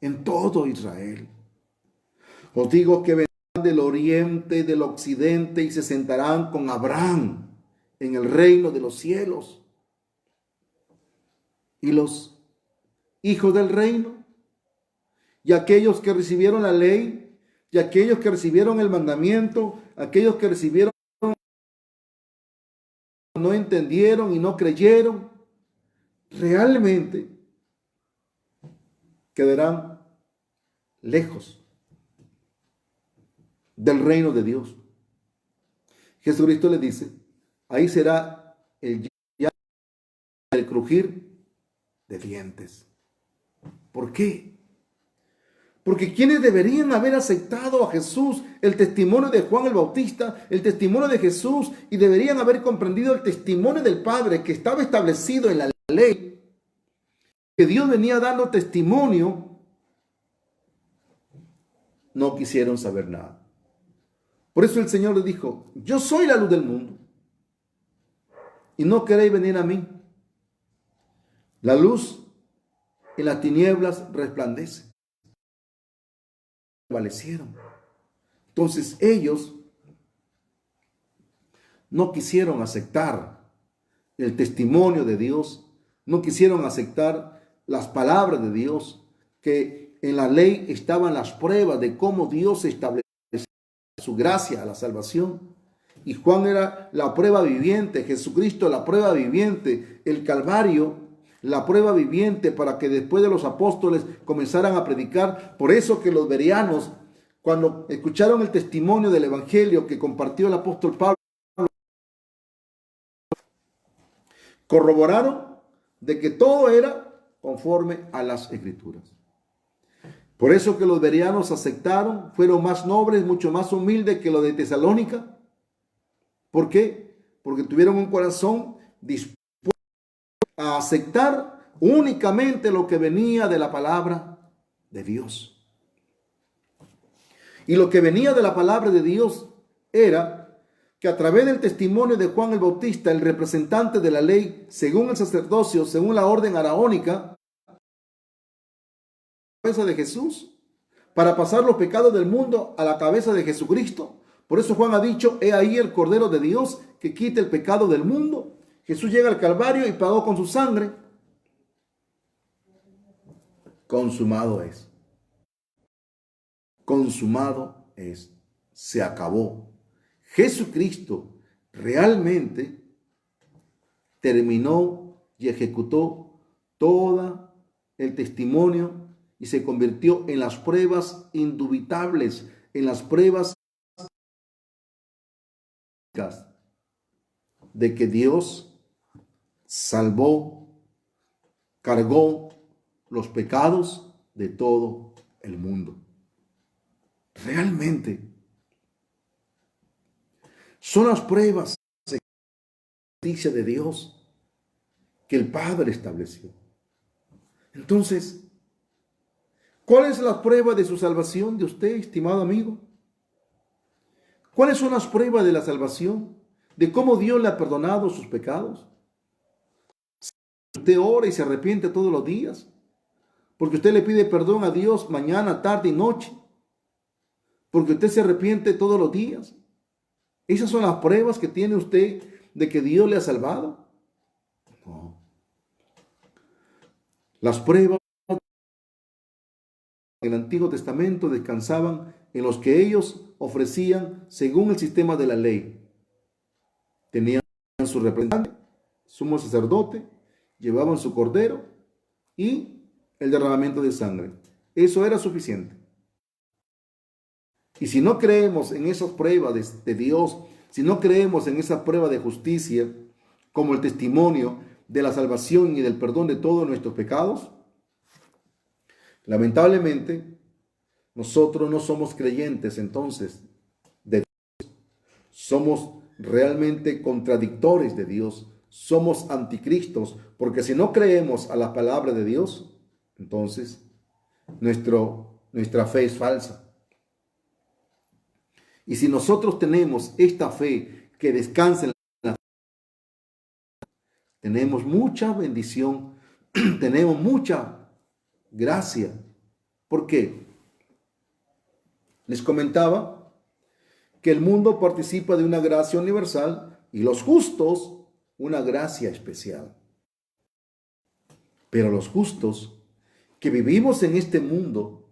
en todo Israel. Os digo que vendrán del oriente y del occidente y se sentarán con Abraham en el reino de los cielos. Y los hijos del reino, y aquellos que recibieron la ley, y aquellos que recibieron el mandamiento, aquellos que recibieron, no entendieron y no creyeron, realmente quedarán lejos del reino de Dios. Jesucristo le dice, ahí será el crujir de dientes. ¿Por qué? Porque quienes deberían haber aceptado a Jesús, el testimonio de Juan el Bautista, el testimonio de Jesús, y deberían haber comprendido el testimonio del Padre que estaba establecido en la ley, que Dios venía dando testimonio, no quisieron saber nada. Por eso el Señor les dijo, yo soy la luz del mundo, y no queréis venir a mí. La luz en las tinieblas resplandece. Prevalecieron. Entonces ellos no quisieron aceptar el testimonio de Dios, no quisieron aceptar las palabras de Dios, que en la ley estaban las pruebas de cómo Dios estableció su gracia a la salvación. Y Juan era la prueba viviente, Jesucristo la prueba viviente, el Calvario la prueba viviente para que después de los apóstoles comenzaran a predicar. Por eso que los bereanos, cuando escucharon el testimonio del evangelio que compartió el apóstol Pablo, corroboraron de que todo era conforme a las escrituras. Por eso que los bereanos aceptaron, fueron más nobles, mucho más humildes que los de Tesalónica. ¿Por qué? Porque tuvieron un corazón dispuesto a aceptar únicamente lo que venía de la palabra de Dios. Y lo que venía de la palabra de Dios era que a través del testimonio de Juan el Bautista, el representante de la ley, según el sacerdocio, según la orden araónica, cabeza de Jesús, para pasar los pecados del mundo a la cabeza de Jesucristo. Por eso Juan ha dicho, he ahí el Cordero de Dios que quita el pecado del mundo. Jesús llega al Calvario y pagó con su sangre. Consumado es. Consumado es. Se acabó. Jesucristo realmente terminó y ejecutó todo el testimonio y se convirtió en las pruebas indubitables, en las pruebas de que Dios salvó, cargó los pecados de todo el mundo. Realmente son las pruebas de justicia de Dios que el Padre estableció. Entonces, ¿cuál es la prueba de su salvación de usted, estimado amigo? ¿Cuáles son las pruebas de la salvación? De cómo Dios le ha perdonado sus pecados. Usted ora y se arrepiente todos los días, porque usted le pide perdón a Dios mañana, tarde y noche, porque usted se arrepiente todos los días. ¿Esas son las pruebas que tiene usted de que Dios le ha salvado? No. Las pruebas en el Antiguo Testamento descansaban en los que ellos ofrecían según el sistema de la ley. Tenían su representante, sumo sacerdote, llevaban su cordero y el derramamiento de sangre. Eso era suficiente. Y si no creemos en esas pruebas de Dios, si no creemos en esa prueba de justicia como el testimonio de la salvación y del perdón de todos nuestros pecados, lamentablemente nosotros no somos creyentes entonces de Dios. Somos realmente contradictores de Dios. Somos anticristos, porque si no creemos a la palabra de Dios, entonces nuestra fe es falsa. Y si nosotros tenemos esta fe que descansa en la fe, tenemos mucha bendición, tenemos mucha gracia. ¿Por qué? Les comentaba que el mundo participa de una gracia universal y los justos una gracia especial. Pero los justos que vivimos en este mundo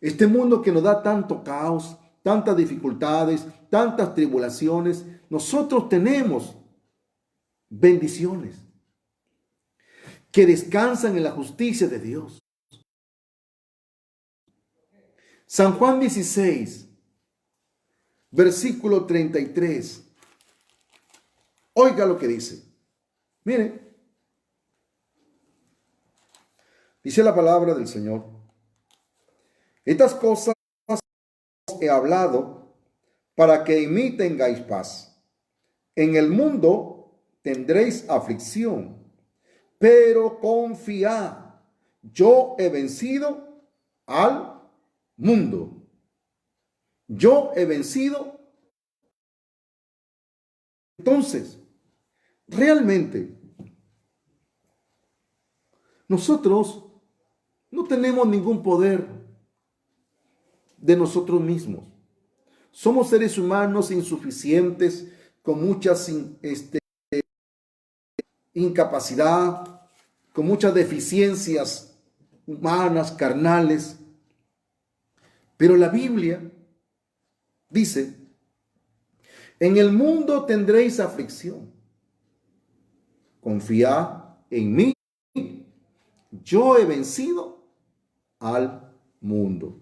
que nos da tanto caos, tantas dificultades, tantas tribulaciones, nosotros tenemos bendiciones que descansan en la justicia de Dios. San Juan 16, versículo 33. Oiga lo que dice. Mire, dice la palabra del Señor: estas cosas he hablado para que en mí tengáis paz. En el mundo tendréis aflicción, pero confiad, yo he vencido al mundo. Yo he vencido. Entonces, realmente, nosotros no tenemos ningún poder de nosotros mismos. Somos seres humanos insuficientes, con muchas incapacidad, con muchas deficiencias humanas, carnales. Pero la Biblia dice: en el mundo tendréis aflicción. Confiad en mí. Yo he vencido al mundo.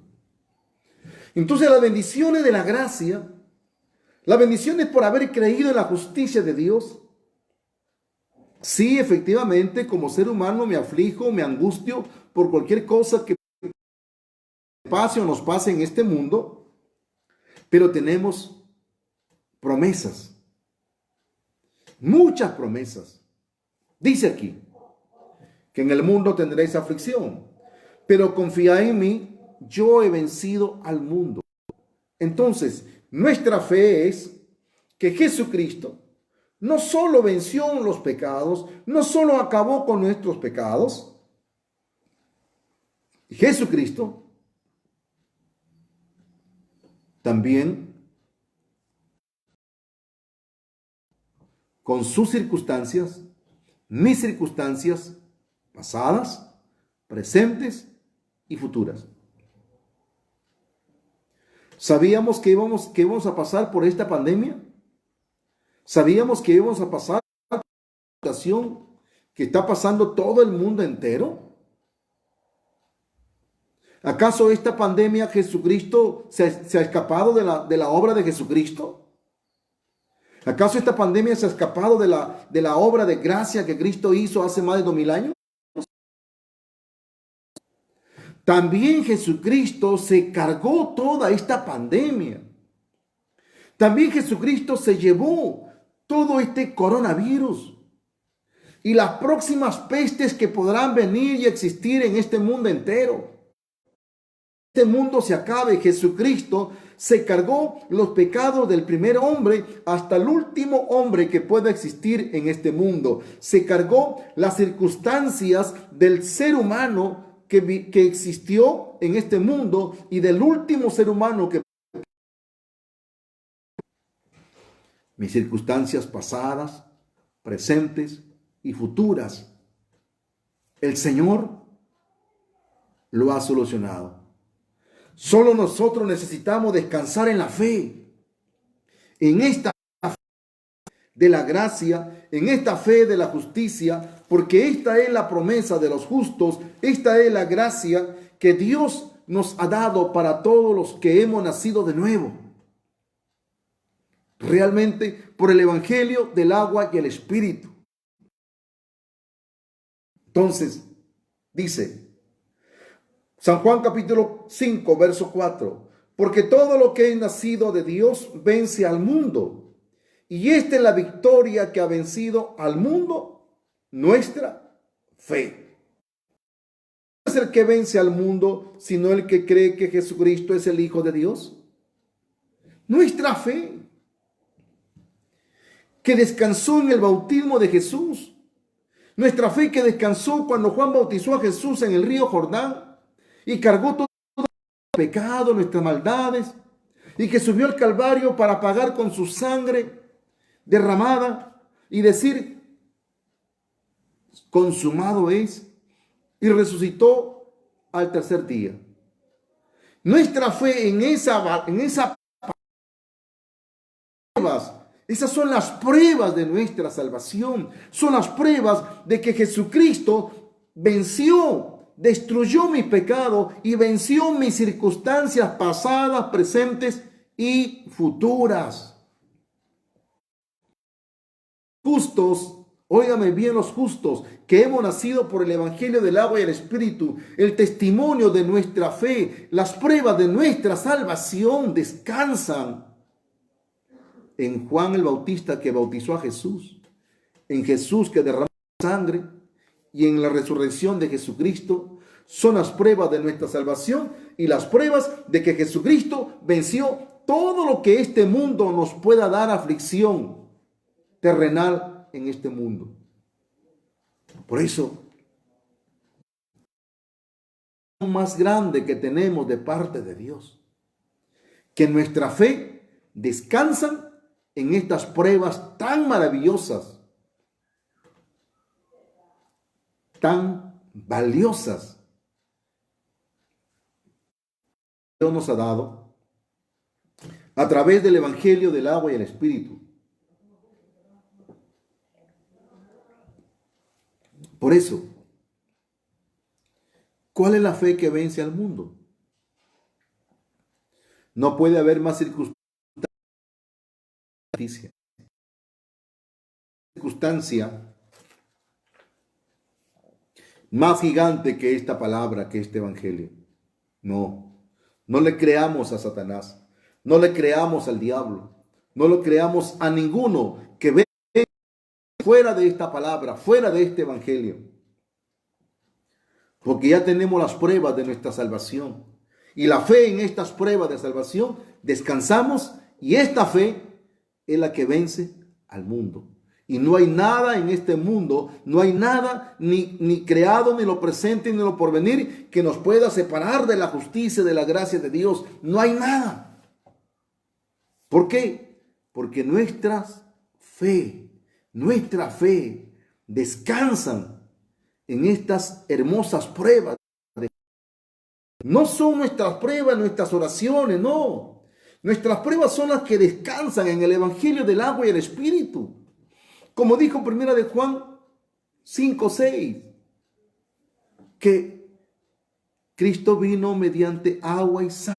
Entonces las bendiciones de la gracia, las bendiciones por haber creído en la justicia de Dios. Sí, efectivamente, como ser humano me aflijo, me angustio por cualquier cosa que pase o nos pase en este mundo, pero tenemos promesas, muchas promesas. Dice aquí que en el mundo tendréis aflicción, pero confiad en mí, yo he vencido al mundo. Entonces, nuestra fe es que Jesucristo no solo venció los pecados, no solo acabó con nuestros pecados, Jesucristo también con sus circunstancias, mis circunstancias pasadas, presentes y futuras. ¿Sabíamos que íbamos a pasar por esta pandemia? ¿Sabíamos que íbamos a pasar por la situación que está pasando todo el mundo entero? ¿Acaso esta pandemia Jesucristo se ha escapado de la obra de Jesucristo? ¿Acaso esta pandemia se ha escapado de la obra de gracia que Cristo hizo hace más de 2000 años? También Jesucristo se cargó toda esta pandemia. También Jesucristo se llevó todo este coronavirus y las próximas pestes que podrán venir y existir en este mundo entero. Este mundo se acabe. Jesucristo se cargó los pecados del primer hombre hasta el último hombre que pueda existir en este mundo. Se cargó las circunstancias del ser humano que existió en este mundo y del último ser humano que... Mis circunstancias pasadas, presentes y futuras, el Señor lo ha solucionado. Solo nosotros necesitamos descansar en la fe, en esta fe de la gracia, en esta fe de la justicia, porque esta es la promesa de los justos, esta es la gracia que Dios nos ha dado para todos los que hemos nacido de nuevo. Realmente por el evangelio del agua y el espíritu. Entonces, dice San Juan capítulo 5, verso 4, porque todo lo que es nacido de Dios vence al mundo. Y esta es la victoria que ha vencido al mundo, nuestra fe. No es el que vence al mundo, sino el que cree que Jesucristo es el Hijo de Dios. Nuestra fe, que descansó en el bautismo de Jesús. Nuestra fe que descansó cuando Juan bautizó a Jesús en el río Jordán y cargó todo nuestro pecado, nuestras maldades, y que subió al Calvario para pagar con su sangre derramada y decir, consumado es, y resucitó al tercer día. Nuestra fe en esas esas son las pruebas de nuestra salvación. Son las pruebas de que Jesucristo venció, destruyó mi pecado y venció mis circunstancias pasadas, presentes y futuras. Justos, óigame bien, los justos que hemos nacido por el evangelio del agua y el espíritu, el testimonio de nuestra fe, las pruebas de nuestra salvación descansan en Juan el Bautista que bautizó a Jesús, en Jesús que derramó sangre y en la resurrección de Jesucristo. Son las pruebas de nuestra salvación y las pruebas de que Jesucristo venció todo lo que este mundo nos pueda dar aflicción terrenal en este mundo. Por eso, lo más grande que tenemos de parte de Dios, que nuestra fe descansa en estas pruebas tan maravillosas, tan valiosas, que Dios nos ha dado a través del evangelio del agua y el espíritu. Por eso, ¿cuál es la fe que vence al mundo? No puede haber más circunstancia más gigante que esta palabra, que este evangelio. No le creamos a Satanás, no le creamos al diablo, no le creamos a ninguno que venga fuera de esta palabra, fuera de este evangelio. Porque ya tenemos las pruebas de nuestra salvación. Y la fe en estas pruebas de salvación, descansamos, y esta fe es la que vence al mundo. Y no hay nada en este mundo, no hay nada ni creado, ni lo presente, ni lo porvenir, que nos pueda separar de la justicia, de la gracia de Dios. No hay nada. ¿Por qué? Porque nuestra fe descansan en estas hermosas pruebas. No son nuestras pruebas, nuestras oraciones, no. Nuestras pruebas son las que descansan en el evangelio del agua y el espíritu. Como dijo primera de Juan 5:6, que Cristo vino mediante agua y sangre.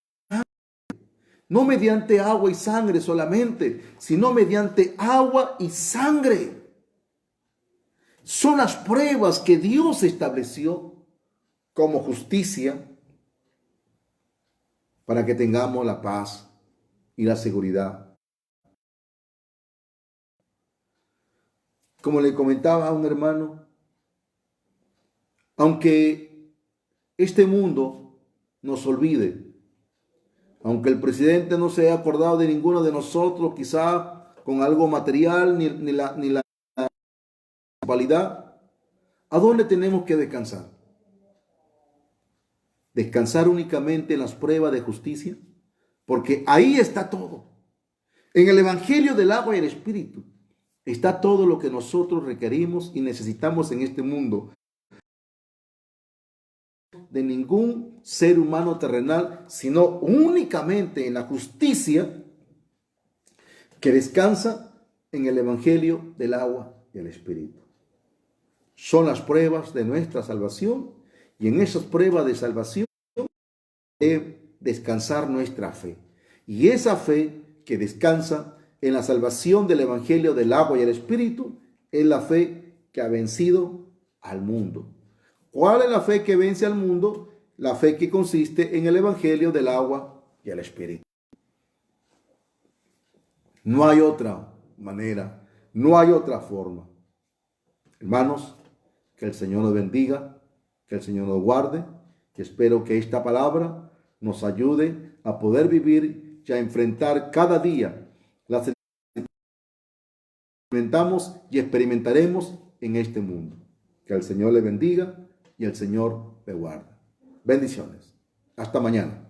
No mediante agua y sangre solamente, sino mediante agua y sangre. Son las pruebas que Dios estableció como justicia para que tengamos la paz y la seguridad. Como le comentaba a un hermano, aunque este mundo nos olvide, aunque el presidente no se haya acordado de ninguno de nosotros, quizá con algo material, ni la municipalidad, ¿a dónde tenemos que descansar? ¿Descansar únicamente en las pruebas de justicia? Porque ahí está todo. En el evangelio del agua y el espíritu está todo lo que nosotros requerimos y necesitamos en este mundo. De ningún ser humano terrenal, sino únicamente en la justicia que descansa en el Evangelio del agua y el Espíritu. Son las pruebas de nuestra salvación, y en esas pruebas de salvación debe descansar nuestra fe. Y esa fe que descansa en la salvación del Evangelio del agua y el Espíritu es la fe que ha vencido al mundo. ¿Cuál es la fe que vence al mundo? La fe que consiste en el Evangelio del agua y el Espíritu. No hay otra manera, no hay otra forma. Hermanos, que el Señor nos bendiga, que el Señor nos guarde, y espero que esta palabra nos ayude a poder vivir y a enfrentar cada día las experimentamos y experimentaremos en este mundo. Que el Señor le bendiga y el Señor le guarde. Bendiciones. Hasta mañana.